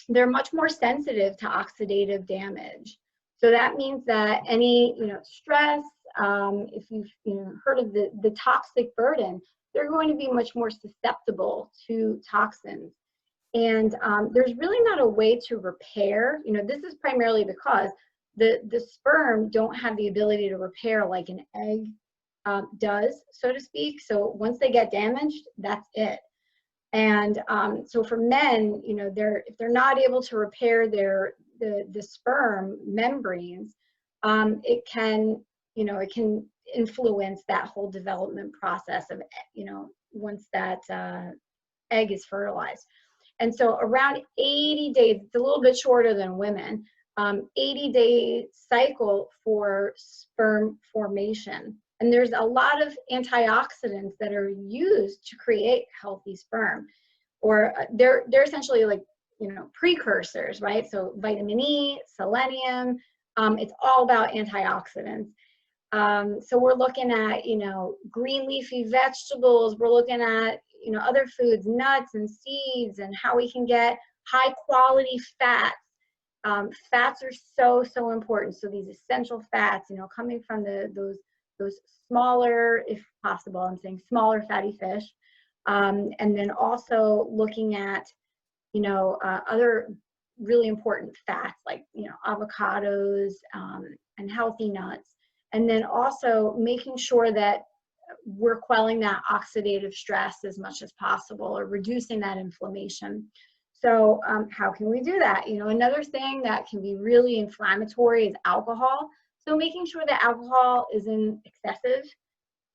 they're much more sensitive to oxidative damage. So that means that any, you know, stress, if you've heard of the toxic burden, they're going to be much more susceptible to toxins. And there's really not a way to repair. You know, this is primarily because the sperm don't have the ability to repair like an egg does, so to speak. So once they get damaged, that's it. And so for men, you know, if they're not able to repair the sperm membranes, it can influence that whole development process of, you know, once that egg is fertilized. And so around 80 days, it's a little bit shorter than women, 80-day cycle for sperm formation. And there's a lot of antioxidants that are used to create healthy sperm, or they're essentially like, you know, precursors, right? So vitamin E, selenium, it's all about antioxidants. So we're looking at, you know, green leafy vegetables. We're looking at, you know, other foods, nuts and seeds, and how we can get high quality fats. Fats are so important. So these essential fats, you know, coming from those smaller, if possible, I'm saying smaller fatty fish. And then also looking at, you know, other really important fats like, you know, avocados and healthy nuts. And then also making sure that we're quelling that oxidative stress as much as possible, or reducing that inflammation. So how can we do that? You know, another thing that can be really inflammatory is alcohol. So making sure that alcohol isn't excessive.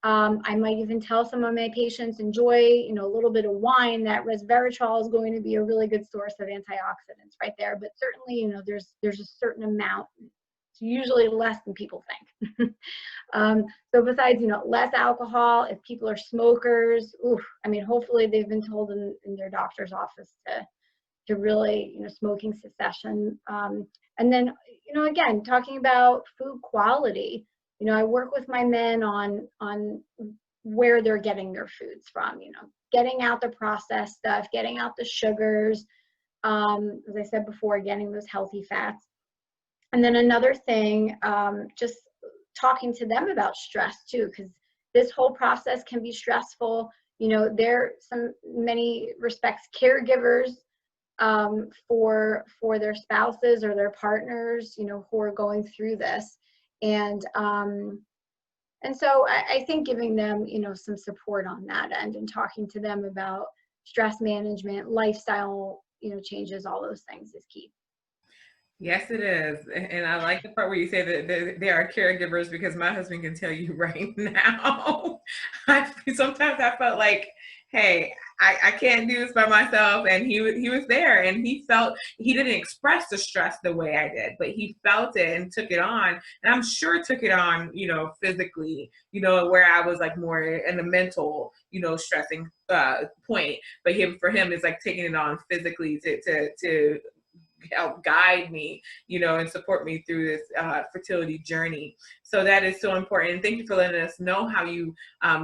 I might even tell some of my patients, enjoy, you know, a little bit of wine. That resveratrol is going to be a really good source of antioxidants right there. But certainly, you know, there's a certain amount. It's usually less than people think. So besides, you know, less alcohol, if people are smokers, I mean, hopefully they've been told in their doctor's office to really, you know, smoking cessation. And then, you know, again, talking about food quality, you know, I work with my men on where they're getting their foods from, you know, getting out the processed stuff, getting out the sugars, as I said before, getting those healthy fats. And then another thing, just talking to them about stress too, because this whole process can be stressful. You know, they're many respects caregivers for their spouses or their partners, you know, who are going through this. And so I think giving them, you know, some support on that end and talking to them about stress management, lifestyle, you know, changes, all those things is key. Yes, it is. And I like the part where you say that they are caregivers, because my husband can tell you right now, sometimes I felt like, hey, I can't do this by myself. And he was there, and he didn't express the stress the way I did, but he felt it and took it on. And I'm sure took it on, you know, physically, you know, where I was like more in the mental, you know, stressing point. But for him, it's like taking it on physically to help guide me, you know, and support me through this fertility journey. So that is so important. And thank you for letting us know how you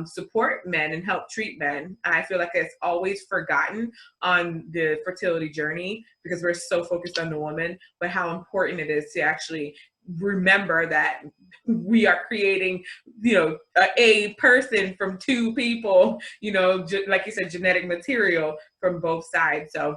support men and help treat men. I feel like it's always forgotten on the fertility journey because we're so focused on the woman, but how important it is to actually remember that we are creating, you know, a person from two people, you know, like you said, genetic material from both sides. So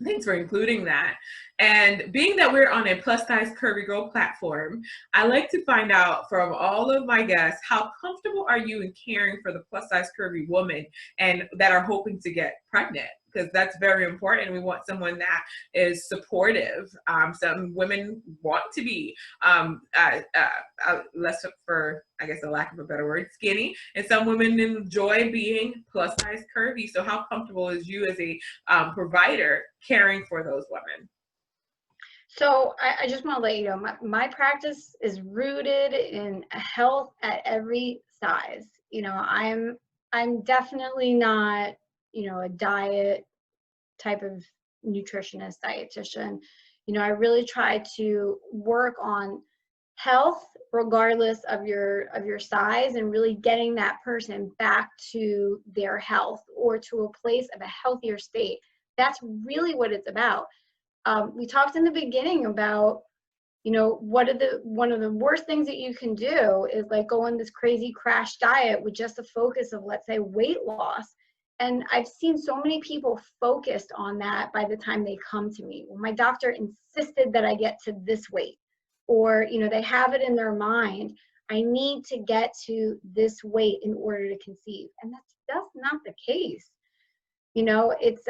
thanks for including that. And being that we're on a plus size curvy girl platform, I like to find out from all of my guests, how comfortable are you in caring for the plus size curvy woman and that are hoping to get pregnant? Because that's very important. We want someone that is supportive. Some women want to be less, for, I guess, a lack of a better word, skinny, and some women enjoy being plus size curvy. So how comfortable is you as a provider caring for those women? So I just want to let you know, my practice is rooted in health at every size. You know, I'm definitely not, you know, a diet type of nutritionist, dietitian. You know, I really try to work on health regardless of your size, and really getting that person back to their health or to a place of a healthier state. That's really what it's about. We talked in the beginning about, you know, one of the worst things that you can do is like go on this crazy crash diet with just the focus of, let's say, weight loss. And I've seen so many people focused on that by the time they come to me. Well, my doctor insisted that I get to this weight, or, you know, they have it in their mind, I need to get to this weight in order to conceive. And that's not the case. You know, it's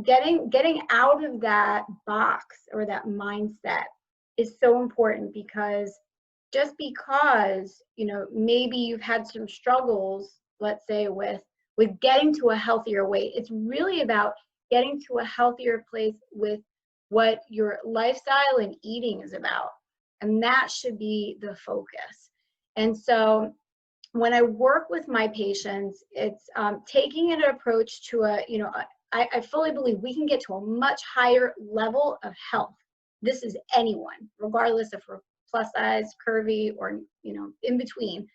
getting out of that box or that mindset is so important, because just because, you know, maybe you've had some struggles, let's say with getting to a healthier weight, it's really about getting to a healthier place with what your lifestyle and eating is about. And that should be the focus. And so when I work with my patients, it's taking an approach to I fully believe we can get to a much higher level of health. This is anyone, regardless if we're plus size, curvy, or, you know, in between.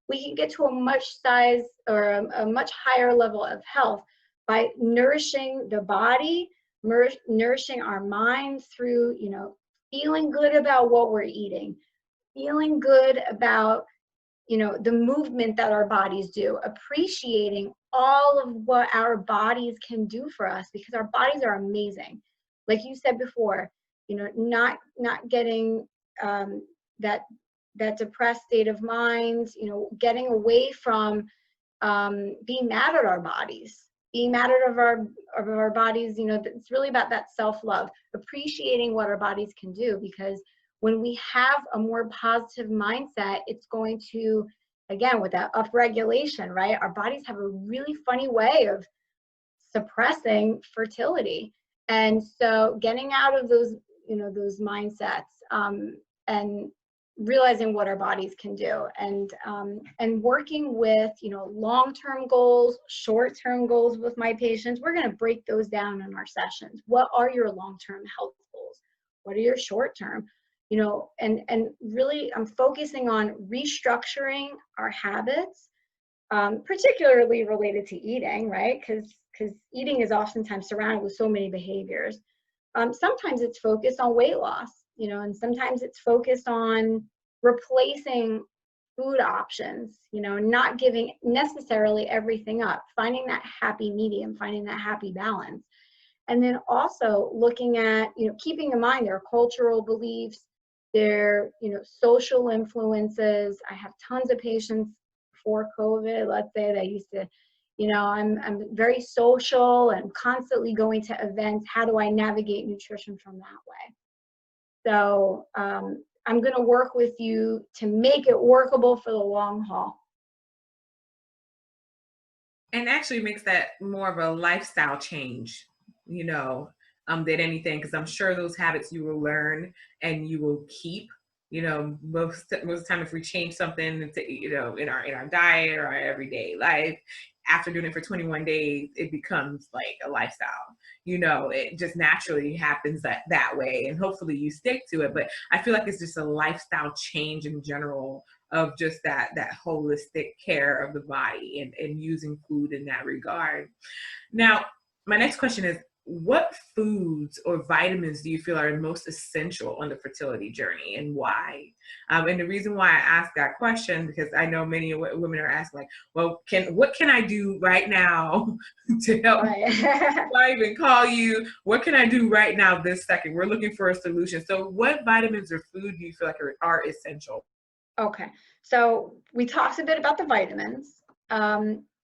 We can get to a much higher level of health by nourishing the body, nourishing our mind through, you know, feeling good about what we're eating, feeling good about, you know, the movement that our bodies do, appreciating all of what our bodies can do for us, because our bodies are amazing. Like you said before, you know, not getting that depressed state of mind, you know, getting away from being mad at our bodies, being mad at our bodies. You know, it's really about that self-love, appreciating what our bodies can do, because when we have a more positive mindset, it's going to, again, with that upregulation, right? Our bodies have a really funny way of suppressing fertility. And so getting out of those, you know, those mindsets, and realizing what our bodies can do, and working with, you know, long-term goals, short-term goals with my patients. We're going to break those down in our sessions. What are your long-term health goals? What are your short-term? You know, and really I'm focusing on restructuring our habits, particularly related to eating, right? Because eating is oftentimes surrounded with so many behaviors. Sometimes it's focused on weight loss, you know, and sometimes it's focused on replacing food options, you know, not giving necessarily everything up, finding that happy medium, finding that happy balance. And then also looking at, you know, keeping in mind their cultural beliefs, their, you know, social influences. I have tons of patients before COVID, let's say, that used to, you know, I'm very social and constantly going to events. How do I navigate nutrition from that way? So I'm going to work with you to make it workable for the long haul. And actually makes that more of a lifestyle change, you know, than anything, because I'm sure those habits you will learn and you will keep You know, most of the time, if we change something to, you know, in our diet or our everyday life, after doing it for 21 days, it becomes like a lifestyle. You know, it just naturally happens that way, and hopefully you stick to it. But I feel like it's just a lifestyle change in general of just that holistic care of the body and using food in that regard. Now, my next question is, what foods or vitamins do you feel are most essential on the fertility journey, and why? And the reason why I asked that question, because I know many women are asking, like, well, what can I do right now to help? Right. I even call you. What can I do right now, this second? We're looking for a solution. So, what vitamins or food do you feel like are essential? Okay, so we talked a bit about the vitamins.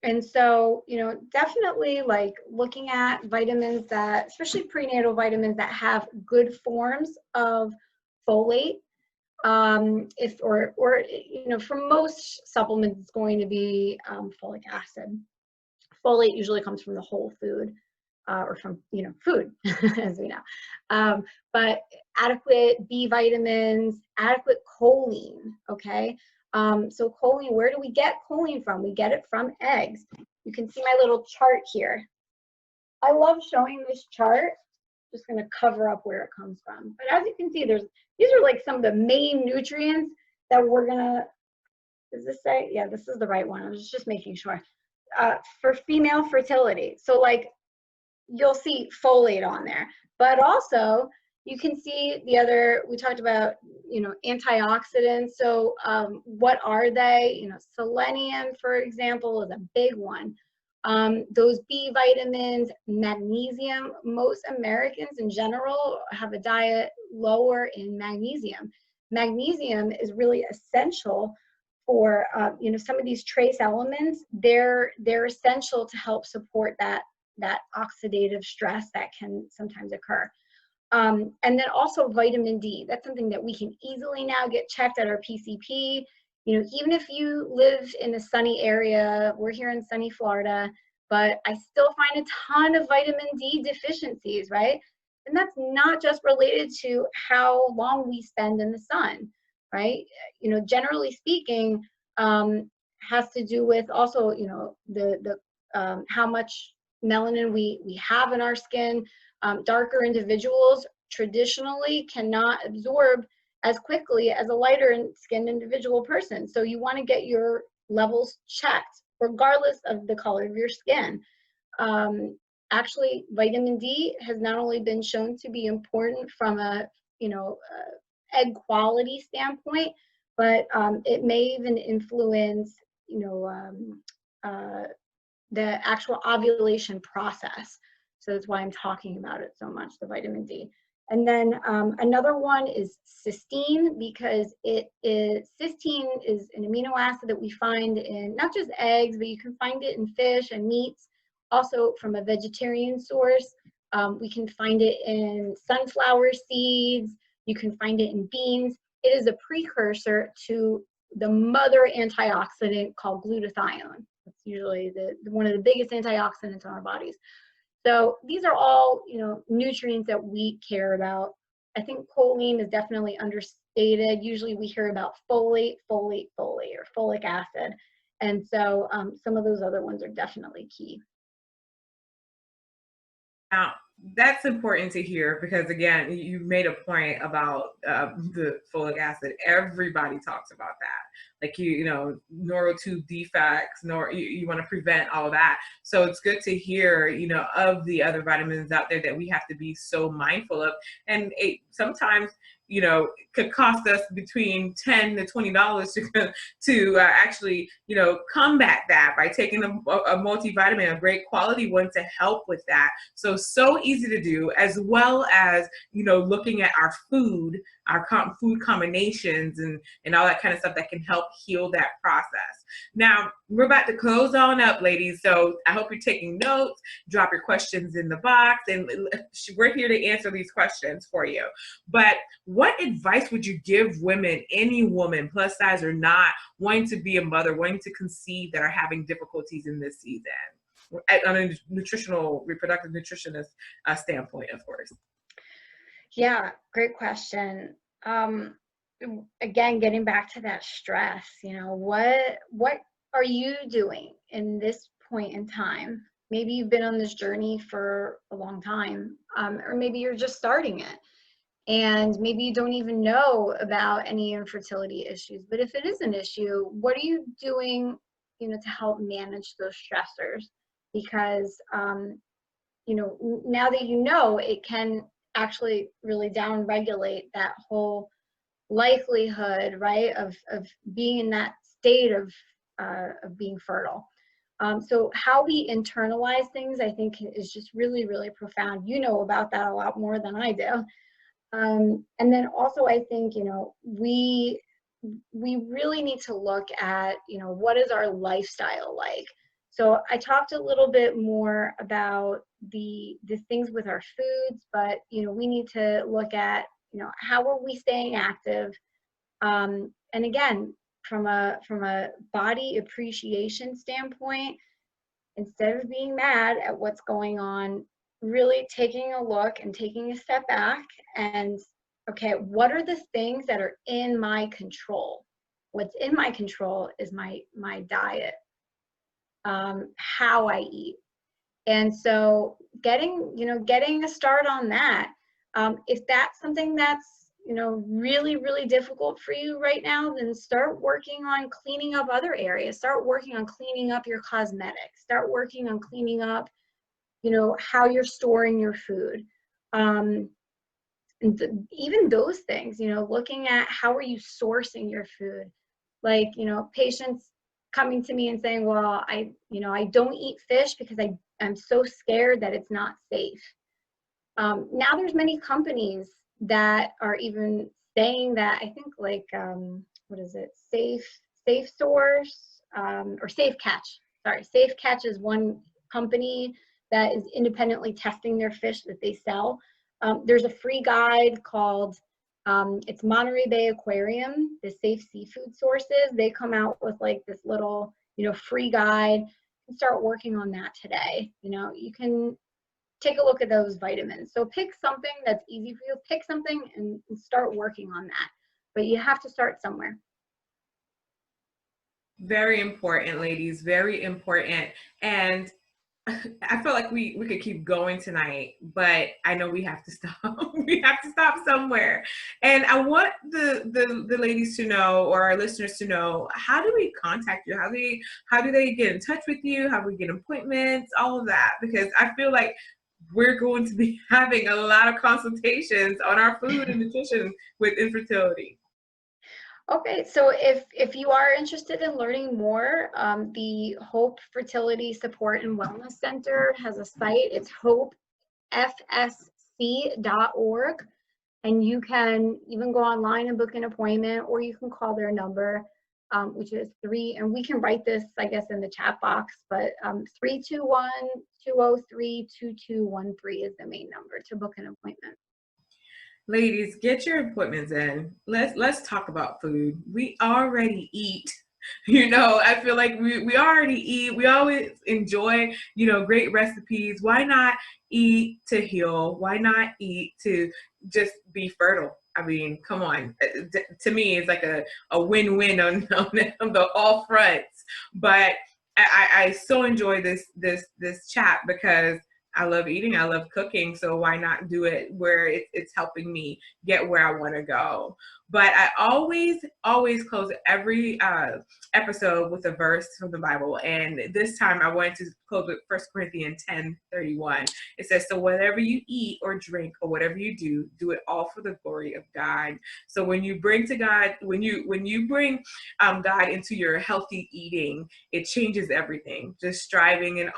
And so, you know, definitely like looking at vitamins that, especially prenatal vitamins that have good forms of folate. If or you know, for most supplements, it's going to be folic acid. Folate usually comes from the whole food, or from, you know, food, as we know. But adequate B vitamins, adequate choline, okay? So choline, where do we get choline from? We get it from eggs. You can see my little chart here. I love showing this chart. Just gonna cover up where it comes from. But as you can see, these are like some of the main nutrients that we're gonna, does this say? Yeah, this is the right one. I was just making sure. For female fertility. So like, you'll see folate on there, but also you can see the other, we talked about, you know, antioxidants. So what are they? You know, selenium, for example, is a big one. Those B vitamins, magnesium. Most Americans in general have a diet lower in magnesium. Magnesium is really essential for, you know, some of these trace elements. They're essential to help support that oxidative stress that can sometimes occur. And then also vitamin D. That's something that we can easily now get checked at our PCP. You know, even if you live in a sunny area, we're here in sunny Florida, but I still find a ton of vitamin D deficiencies, right? And that's not just related to how long we spend in the sun, right? You know, generally speaking, has to do with also, you know, the how much melanin we have in our skin. Darker individuals traditionally cannot absorb as quickly as a lighter skinned individual person. So you want to get your levels checked regardless of the color of your skin. Actually, vitamin D has not only been shown to be important from a, you know, egg quality standpoint, but it may even influence, you know, the actual ovulation process. So that's why I'm talking about it so much, the vitamin D. And then another one is cysteine, because cysteine is an amino acid that we find in not just eggs, but you can find it in fish and meats, also from a vegetarian source. We can find it in sunflower seeds. You can find it in beans. It is a precursor to the mother antioxidant called glutathione. It's usually one of the biggest antioxidants in our bodies. So these are all, you know, nutrients that we care about. I think choline is definitely understated. Usually we hear about folate, or folic acid. And so some of those other ones are definitely key. Now, that's important to hear because, again, you made a point about the folic acid. Everybody talks about that. Like, you know, neural tube defects, you want to prevent all that. So it's good to hear, you know, of the other vitamins out there that we have to be so mindful of. And sometimes, you know, could cost us between $10 to $20 to actually, you know, combat that by taking a multivitamin, a great quality one to help with that. So easy to do, as well as, you know, looking at our food, our food combinations and all that kind of stuff that can help heal that process. Now, we're about to close on up, ladies. So I hope you're taking notes, drop your questions in the box, and we're here to answer these questions for you. But what advice would you give women, any woman, plus size or not, wanting to be a mother, wanting to conceive, that are having difficulties in this season? On a nutritional, reproductive nutritionist standpoint, of course. Yeah, great question. again, getting back to that stress, you know, what are you doing in this point in time? Maybe you've been on this journey for a long time, or maybe you're just starting it. And maybe you don't even know about any infertility issues. But if it is an issue, what are you doing, you know, to help manage those stressors? Because, you know, now that you know, it can actually really down regulate that whole likelihood, right, of being in that state of being fertile. So how we internalize things, I think, is just really, really profound. You know about that a lot more than I do. And then also, I think, you know, we really need to look at, you know, what is our lifestyle like? So I talked a little bit more about the things with our foods, but, you know, we need to look at, you know, how are we staying active? And again, from a body appreciation standpoint, instead of being mad at what's going on, really taking a look and taking a step back and, okay, what are the things that are in my control? What's in my control is my diet, how I eat. And so getting a start on that. If that's something that's, you know, really, really difficult for you right now, then start working on cleaning up other areas. Start working on cleaning up your cosmetics. Start working on cleaning up, you know, how you're storing your food. And even those things, you know, looking at how are you sourcing your food? Like, you know, patients coming to me and saying, well, I don't eat fish because I'm so scared that it's not safe. Now there's many companies that are even saying that, I think, like, what is it? Safe Source, or Safe Catch. Sorry, Safe Catch is one company that is independently testing their fish that they sell. There's a free guide called, it's Monterey Bay Aquarium, the Safe Seafood Sources. They come out with like this little, you know, free guide. You can start working on that today. You know, you can take a look at those vitamins. So pick something that's easy for you. Pick something and start working on that. But you have to start somewhere. Very important, ladies, very important. And I feel like we could keep going tonight, but I know we have to stop. We have to stop somewhere. And I want the ladies to know, or our listeners to know, how do we contact you? How do they get in touch with you? How do we get appointments? All of that, because I feel like we're going to be having a lot of consultations on our food and nutrition with infertility. Okay, so if you are interested in learning more, the Hope Fertility Support and Wellness Center has a site. It's hopefsc.org, and you can even go online and book an appointment, or you can call their number, which is and we can write this, I guess, in the chat box, but 321-203-2213 is the main number to book an appointment. Ladies, get your appointments in. Let's talk about food. We already eat. You know, I feel like we already eat. We always enjoy, you know, great recipes. Why not eat to heal? Why not eat to just be fertile? I mean, come on. To me, it's like a win-win on the all fronts. But I so enjoy this chat because I love eating. I love cooking. So why not do it where it's helping me get where I want to go? But I always close every episode with a verse from the Bible. And this time I wanted to close with 1 Corinthians 10:31. It says, so whatever you eat or drink or whatever you do it all for the glory of God. So when you bring to God, when you bring God into your healthy eating, it changes everything. Just striving and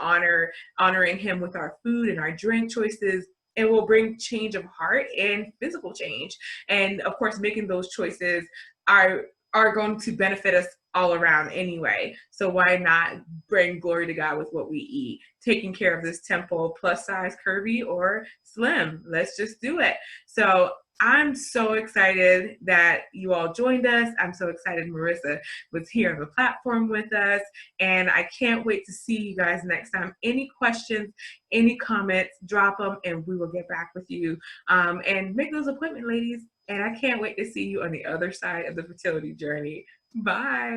honoring him with our food and our drink choices, it will bring change of heart and physical change. And of course, making those choices are going to benefit us all around anyway. So why not bring glory to God with what we eat? Taking care of this temple, plus size, curvy, or slim. Let's just do it. So I'm so excited that you all joined us. I'm so excited Marissa was here on the platform with us. And I can't wait to see you guys next time. Any questions, any comments, drop them and we will get back with you. And make those appointments, ladies. And I can't wait to see you on the other side of the fertility journey. Bye.